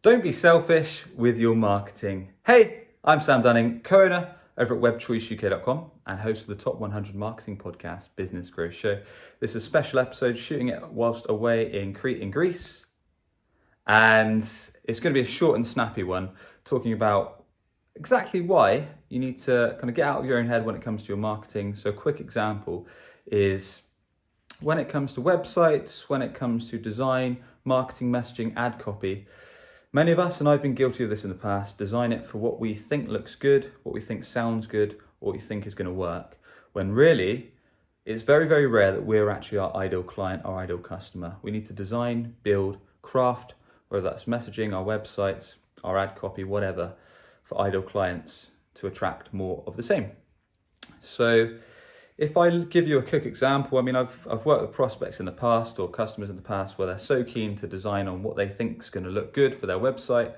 Don't be selfish with your marketing. Hey, I'm Sam Dunning, co-owner over at webchoiceuk.com and host of the Top 100 Marketing Podcast Business Growth Show. This is a special episode shooting it whilst away in Crete in Greece. And it's going to be a short and snappy one talking about exactly why you need to kind of get out of your own head when it comes to your marketing. So a quick example is when it comes to websites, when it comes to design, marketing, messaging, ad copy, many of us, and I've been guilty of this in the past, design it for what we think looks good, what we think sounds good, what we think is going to work, when really it's very, very rare that we're actually our ideal client, our ideal customer. We need to design, build, craft, whether that's messaging, our websites, our ad copy, whatever, for ideal clients to attract more of the same. So if I give you a quick example, I've worked with prospects in the past or customers in the past where they're so keen to design on what they think is going to look good for their website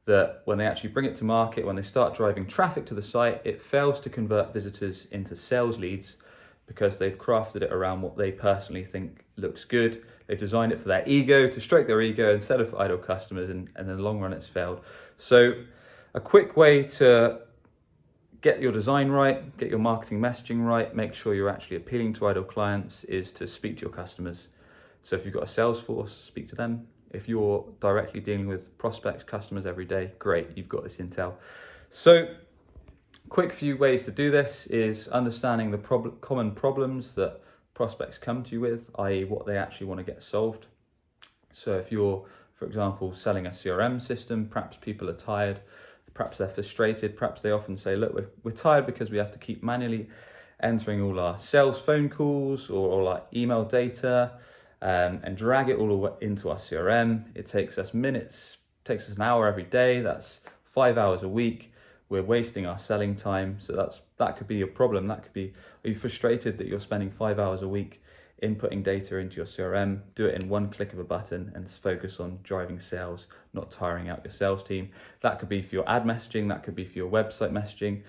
that when they actually bring it to market, when they start driving traffic to the site, it fails to convert visitors into sales leads because they've crafted it around what they personally think looks good. They've designed it for their ego, to stroke their ego instead of for ideal customers, and in the long run it's failed. So a quick way to get your design right, get your marketing messaging right, make sure you're actually appealing to ideal clients is to speak to your customers. So if you've got a sales force, speak to them. If you're directly dealing with prospects, customers every day, great, you've got this intel. So quick few ways to do this is understanding the common problems that prospects come to you with, i.e. what they actually want to get solved. So if you're, for example, selling a CRM system, perhaps people are tired, perhaps they're frustrated, perhaps they often say, look, we're tired because we have to keep manually entering all our sales phone calls or all our email data and drag it all into our CRM. It takes us minutes, takes us an hour every day. That's 5 hours a week. We're wasting our selling time. So that could be a problem. That could be, are you frustrated that you're spending 5 hours a week inputting data into your CRM? Do it in one click of a button and focus on driving sales, not tiring out your sales team. That could be for your ad messaging, that could be for your website messaging.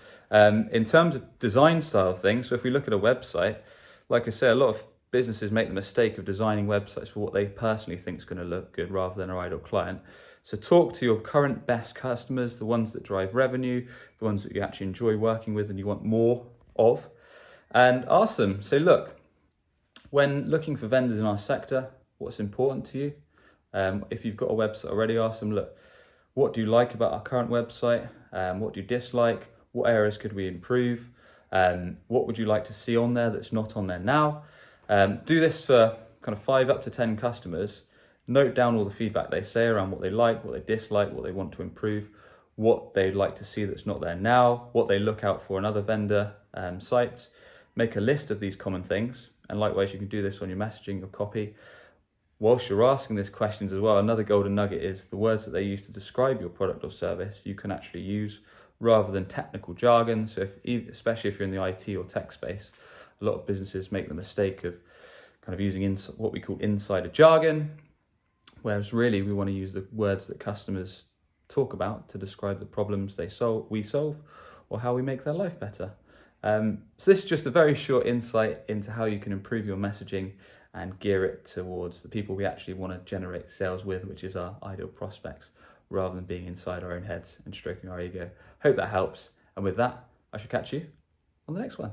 In terms of design style things, so if we look at a website, like I say, a lot of businesses make the mistake of designing websites for what they personally think is going to look good rather than an ideal client. So talk to your current best customers, the ones that drive revenue, the ones that you actually enjoy working with and you want more of, and ask them, say, look, when looking for vendors in our sector, what's important to you? If you've got a website already, ask them, look, what do you like about our current website? What do you dislike? What areas could we improve? What would you like to see on there that's not on there now? Do this for kind of 5 up to 10 customers. Note down all the feedback they say around what they like, what they dislike, what they want to improve, what they'd like to see that's not there now, what they look out for in other vendor sites. Make a list of these common things. And likewise, you can do this on your messaging, your copy. Whilst you're asking these questions as well, another golden nugget is the words that they use to describe your product or service, you can actually use rather than technical jargon. So especially if you're in the IT or tech space, a lot of businesses make the mistake of kind of using what we call insider jargon, whereas really we want to use the words that customers talk about to describe the problems we solve or how we make their life better. So this is just a very short insight into how you can improve your messaging and gear it towards the people we actually want to generate sales with, which is our ideal prospects, rather than being inside our own heads and stroking our ego. Hope that helps. And with that, I shall catch you on the next one.